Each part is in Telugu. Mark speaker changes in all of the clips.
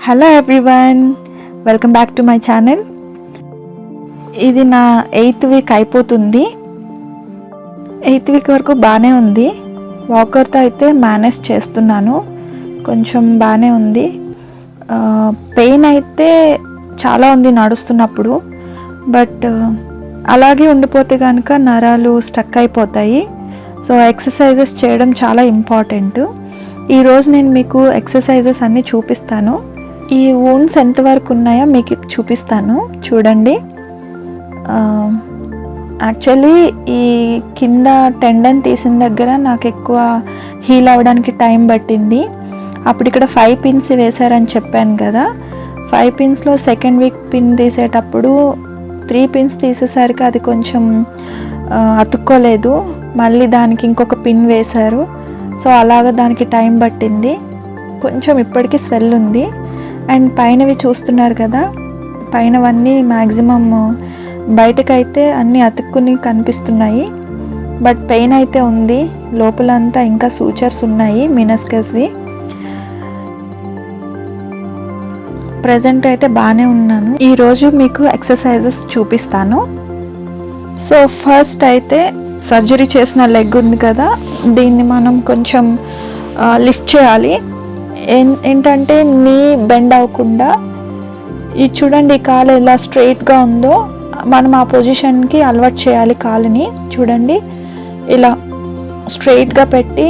Speaker 1: Hello everyone, welcome back to my channel. ఇది నా 8th వీక్ అయిపోతుంది. 8th వీక్ వరకు బాగానే ఉంది. వాకర్తో అయితే మేనేజ్ చేస్తున్నాను, కొంచెం బాగానే ఉంది. పెయిన్ అయితే చాలా ఉంది నడుస్తున్నప్పుడు, బట్ అలాగే ఉండిపోతే కనుక నరాలు స్టక్ అయిపోతాయి. సో ఎక్సర్సైజెస్ చేయడం చాలా ఇంపార్టెంట్. ఈరోజు నేను మీకు ఎక్సర్సైజెస్ అన్నీ చూపిస్తాను. ఈ వూండ్స్ ఎంతవరకు ఉన్నాయో మీకు చూపిస్తాను, చూడండి. యాక్చువల్లీ ఈ కింద టెండన్ తీసిన దగ్గర నాకు ఎక్కువ హీల్ అవ్వడానికి టైం పట్టింది. అప్పుడు ఇక్కడ 5 పిన్స్ వేశారని చెప్పాను కదా. 5 పిన్స్లో సెకండ్ వీక్ పిన్ తీసేటప్పుడు 3 పిన్స్ తీసేసరికి అది కొంచెం అతుక్కోలేదు. మళ్ళీ దానికి ఇంకొక పిన్ వేశారు. సో అలాగ దానికి టైం పట్టింది. కొంచెం ఇప్పటికీ స్వెల్ ఉంది. అండ్ పైనవి చూస్తున్నారు కదా, పైనవన్నీ మ్యాక్సిమమ్ బయటకైతే అన్నీ అతుక్కుని కనిపిస్తున్నాయి. బట్ పెయిన్ అయితే ఉంది. లోపలంతా ఇంకా సూచర్స్ ఉన్నాయి, మినస్కస్వి. ప్రజెంట్ అయితే బాగానే ఉన్నాను. ఈరోజు మీకు ఎక్సర్సైజెస్ చూపిస్తాను. సో ఫస్ట్ అయితే సర్జరీ చేసిన లెగ్ ఉంది కదా, దీన్ని మనం కొంచెం లిఫ్ట్ చేయాలి. ఏంటంటే నీ బెండ్ అవ్వకుండా, ఇది చూడండి, కాలు ఎలా స్ట్రైట్గా ఉందో మనం ఆ పొజిషన్కి అలవాటు చేయాలి కాలుని. చూడండి, ఇలా స్ట్రైట్గా పెట్టి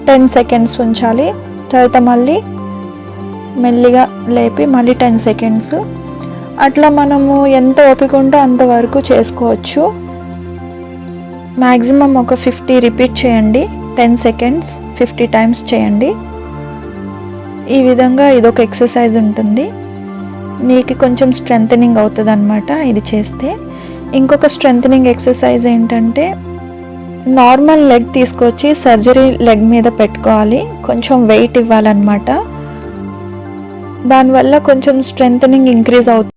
Speaker 1: 10 సెకండ్స్ ఉంచాలి. తర్వాత మళ్ళీ మెల్లిగా లేపి మళ్ళీ 10 సెకండ్స్. అట్లా మనము ఎంత ఓపిక ఉంటే అంతవరకు చేసుకోవచ్చు. మ్యాక్సిమం ఒక 50 రిపీట్ చేయండి. 10 సెకండ్స్ 50 టైమ్స్ చేయండి. ఈ విధంగా ఇదొక ఎక్సర్సైజ్ ఉంటుంది. నీకు కొంచెం స్ట్రెంథనింగ్ అవుతుంది అన్నమాట ఇది చేస్తే. ఇంకొక స్ట్రెంథనింగ్ ఎక్సర్సైజ్ ఏంటంటే, నార్మల్ లెగ్ తీసుకొచ్చి సర్జరీ లెగ్ మీద పెట్టుకోవాలి. కొంచెం వెయిట్ ఇవ్వాలన్నమాట. దానివల్ల కొంచెం స్ట్రెంథనింగ్ ఇంక్రీజ్ అవుతుంది.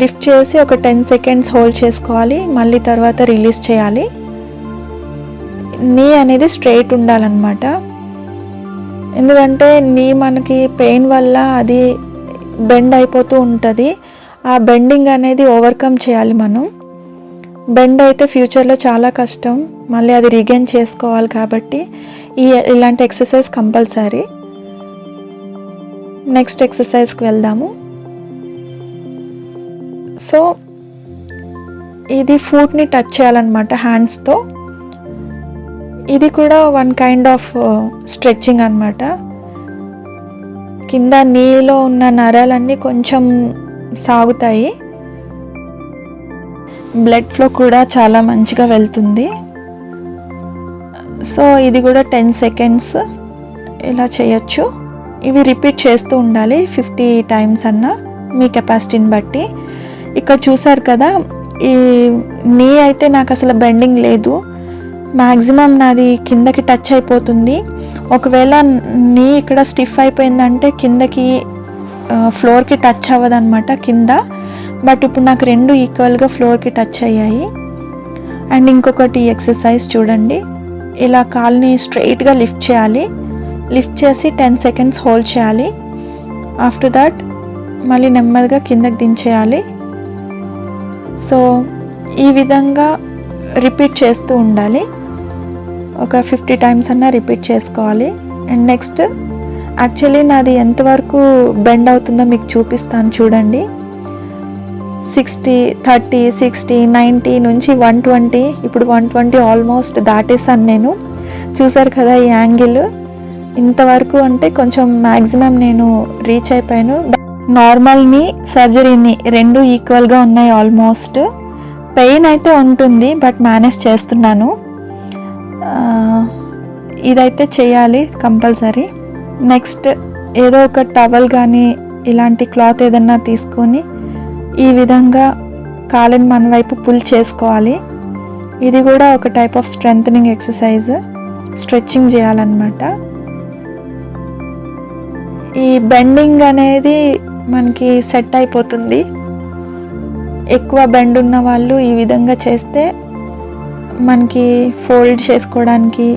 Speaker 1: లిఫ్ట్ చేసి ఒక 10 సెకండ్స్ హోల్డ్ చేసుకోవాలి. మళ్ళీ తర్వాత రిలీజ్ చేయాలి. నీ అనేది స్ట్రైట్ ఉండాలన్నమాట. ఎందుకంటే నీ మనకి పెయిన్ వల్ల అది బెండ్ అయిపోతూ ఉంటుంది. ఆ బెండింగ్ అనేది ఓవర్కమ్ చేయాలి మనం. బెండ్ అయితే ఫ్యూచర్లో చాలా కష్టం, మళ్ళీ అది రీగైన్ చేసుకోవాలి. కాబట్టి ఇలాంటి ఎక్సర్సైజ్ కంపల్సరీ. నెక్స్ట్ ఎక్సర్సైజ్కి వెళ్దాము. సో ఇది ఫుట్ని టచ్ చేయాలన్నమాట హ్యాండ్స్తో. ఇది కూడా వన్ కైండ్ ఆఫ్ స్ట్రెచ్చింగ్ అన్నమాట. కింద నీలో ఉన్న నరాలన్నీ కొంచెం సాగుతాయి, బ్లడ్ ఫ్లో కూడా చాలా మంచిగా వెళ్తుంది. సో ఇది కూడా 10 సెకండ్స్ ఇలా చేయొచ్చు. ఇవి రిపీట్ చేస్తూ ఉండాలి 50 టైమ్స్ అన్న మీ కెపాసిటీని బట్టి. ఇక్కడ చూసారు కదా, ఈ నీ అయితే నాకు అసలు బెండింగ్ లేదు, మ్యాక్సిమం నాది కిందకి టచ్ అయిపోతుంది. ఒకవేళ నీ ఇక్కడ స్టిఫ్ అయిపోయిందంటే కిందకి ఫ్లోర్కి టచ్ అవ్వదన్నమాట కింద. బట్ ఇప్పుడు నాకు రెండు ఈక్వల్గా ఫ్లోర్కి టచ్ అయ్యాయి. అండ్ ఇంకొకటి ఎక్సర్సైజ్ చూడండి, ఇలా కాల్ని స్ట్రైట్గా లిఫ్ట్ చేయాలి. లిఫ్ట్ చేసి 10 సెకండ్స్ హోల్డ్ చేయాలి. ఆఫ్టర్ దట్ మళ్ళీ నెమ్మదిగా కిందకి దించేయాలి. సో ఈ విధంగా రిపీట్ చేస్తూ ఉండాలి. ఒక 50 టైమ్స్ అన్నా రిపీట్ చేసుకోవాలి. అండ్ నెక్స్ట్ యాక్చువల్లీ నాది ఎంతవరకు బెండ్ అవుతుందో మీకు చూపిస్తాను చూడండి. 60, 30, 60, 90 నుంచి 120, ఇప్పుడు 120 ఆల్మోస్ట్ దాటేసాను నేను. చూసారు కదా ఈ యాంగిల్, ఇంతవరకు అంటే కొంచెం మ్యాక్సిమం నేను రీచ్ అయిపోయాను. నార్మల్ని సర్జరీని రెండు ఈక్వల్గా ఉన్నాయి ఆల్మోస్ట్. పెయిన్ అయితే ఉంటుంది బట్ మేనేజ్ చేస్తున్నాను. ఇదైతే చేయాలి కంపల్సరీ. నెక్స్ట్ ఏదో ఒక టవల్ కానీ ఇలాంటి క్లాత్ ఏదన్నా తీసుకొని ఈ విధంగా కాళ్ళని మన వైపు పుల్ చేసుకోవాలి. ఇది కూడా ఒక type of strengthening exercise, stretching చేయాలన్నమాట. ఈ బెండింగ్ అనేది మనకి సెట్ అయిపోతుంది. ఎక్కువ బెండ్ ఉన్న వాళ్ళు ఈ విధంగా చేస్తే మనకి ఫోల్డ్ చేసుకోవడానికి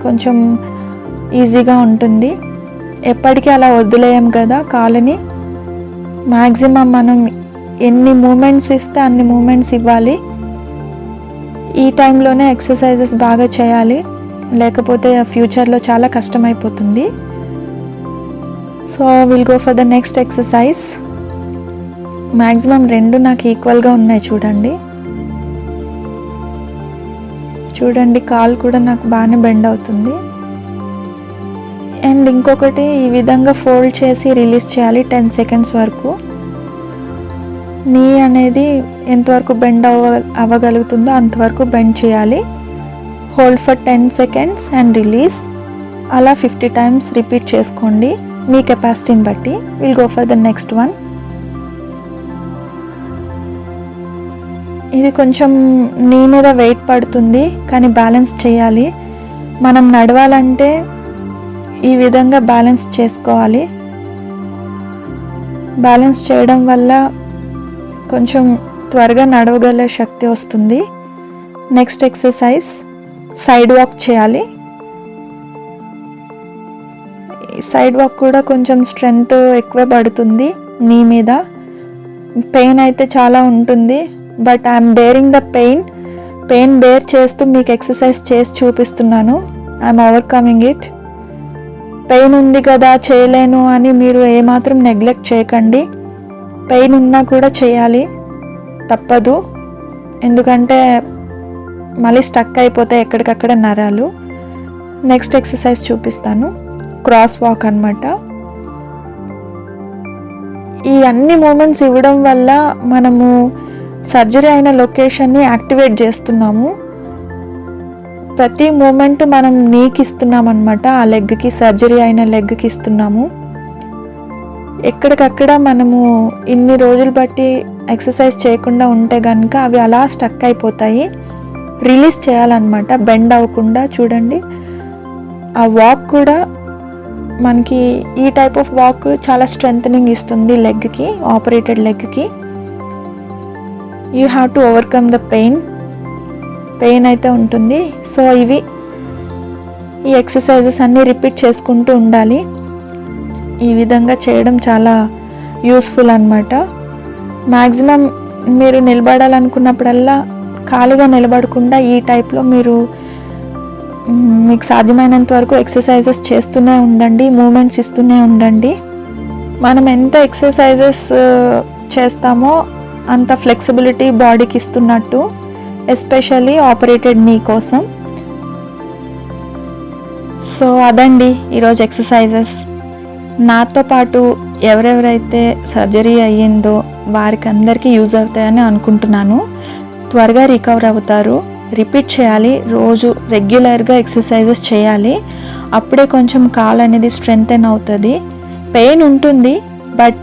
Speaker 1: కొంచెం ఈజీగా ఉంటుంది. ఎప్పటికీ అలా వదిలేయం కదా కాళ్ళని. మ్యాక్సిమం మనం ఎన్ని మూమెంట్స్ ఇస్తే అన్ని మూమెంట్స్ ఇవ్వాలి. ఈ టైంలోనే ఎక్సర్సైజెస్ బాగా చేయాలి, లేకపోతే ఫ్యూచర్లో చాలా కష్టమైపోతుంది. So will go for the next exercise. Maximum రెండు నాకు ఈక్వల్గా ఉన్నాయి చూడండి. చూడండి కాలు కూడా నాకు బాగానే బెండ్ అవుతుంది. అండ్ ఇంకొకటి ఈ విధంగా ఫోల్డ్ చేసి రిలీజ్ చేయాలి 10 సెకండ్స్ వరకు. నీ అనేది ఎంతవరకు బెండ్ అవ్వగలుగుతుందో అంతవరకు బెండ్ చేయాలి. Hold for 10 seconds and release. అలా 50 టైమ్స్ రిపీట్ చేసుకోండి మీ కెపాసిటీని బట్టి. Will go for the next one. ఇది కొంచెం నీ మీద వెయిట్ పడుతుంది కానీ బ్యాలెన్స్ చేయాలి. మనం నడవాలంటే ఈ విధంగా బ్యాలెన్స్ చేసుకోవాలి. బ్యాలెన్స్ చేయడం వల్ల కొంచెం త్వరగా నడవగల శక్తి వస్తుంది. నెక్స్ట్ ఎక్సర్సైజ్ సైడ్ వాక్ చేయాలి. సైడ్ వాక్ కూడా కొంచెం స్ట్రెంగ్త్ ఎక్కువ పడుతుంది నీ మీద. పెయిన్ అయితే చాలా ఉంటుంది but I'm bearing the pain bear చేస్తూ మీకు ఎక్సర్సైజ్ చేసి చూపిస్తున్నాను. I'm overcoming it. పెయిన్ ఉంది కదా చేయలేను అని మీరు ఏమాత్రం నెగ్లెక్ట్ చేయకండి. పెయిన్ ఉన్నా కూడా చేయాలి, తప్పదు. ఎందుకంటే మళ్ళీ స్టక్ అయిపోతే ఎక్కడికక్కడ నరాలు. నెక్స్ట్ ఎక్సర్సైజ్ చూపిస్తాను, క్రాస్ వాక్ అన్నమాట. ఈ అన్ని మూమెంట్స్ ఇవ్వడం వల్ల మనము సర్జరీ అయిన లొకేషన్ని యాక్టివేట్ చేస్తున్నాము. ప్రతి మూమెంట్ మనం నీకి ఇస్తున్నాం అన్నమాట. ఆ లెగ్కి, సర్జరీ అయిన లెగ్కి ఇస్తున్నాము. ఎక్కడికక్కడ మనము ఇన్ని రోజులు బట్టి ఎక్సర్సైజ్ చేయకుండా ఉంటే కనుక అవి అలా స్టక్ అయిపోతాయి. రిలీజ్ చేయాలన్నమాట బెండ్ అవ్వకుండా. చూడండి ఆ వాక్ కూడా మనకి, ఈ టైప్ ఆఫ్ వాక్ చాలా స్ట్రెంథనింగ్ ఇస్తుంది లెగ్కి, ఆపరేటెడ్ లెగ్కి. You have to overcome the pain అయితే ఉంటుంది. సో ఈ ఎక్సర్సైజెస్ అన్నీ రిపీట్ చేసుకుంటూ ఉండాలి. ఈ విధంగా చేయడం చాలా యూస్ఫుల్ అన్నమాట. మ్యాక్సిమం మీరు నిలబడాలనుకున్నప్పుడల్లా ఖాళీగా నిలబడకుండా ఈ టైప్లో మీరు మీకు సాధ్యమైనంత వరకు ఎక్సర్సైజెస్ చేస్తూనే ఉండండి, మూమెంట్స్ ఇస్తూనే ఉండండి. మనం ఎంత ఎక్సర్సైజెస్ చేస్తామో అంత ఫ్లెక్సిబిలిటీ బాడీకి ఇస్తున్నట్టు, ఎస్పెషల్లీ ఆపరేటెడ్ నీ కోసం. సో అదండి ఈరోజు ఎక్సర్సైజెస్. నాతో పాటు ఎవరెవరైతే సర్జరీ అయ్యిందో వారికి అందరికీ యూజ్ అవుతాయని అనుకుంటున్నాను. త్వరగా రికవర్ అవుతారు. రిపీట్ చేయాలి, రోజు రెగ్యులర్గా ఎక్సర్సైజెస్ చేయాలి. అప్పుడే కొంచెం కాలు అనేది స్ట్రెంగ్తెన్ అవుతుంది. పెయిన్ ఉంటుంది, బట్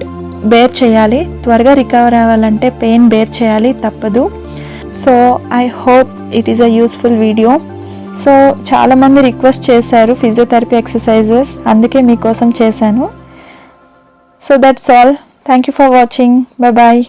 Speaker 1: బేర్ చేయాలి. త్వరగా రికవర్ అవ్వాలంటే పెయిన్ బేర్ చేయాలి, తప్పదు. So I hope it is a useful video. So చాలామంది రిక్వెస్ట్ చేశారు ఫిజియోథెరపీ ఎక్సర్సైజెస్, అందుకే మీకోసం చేశాను. So that's all. Thank you for watching. Bye bye.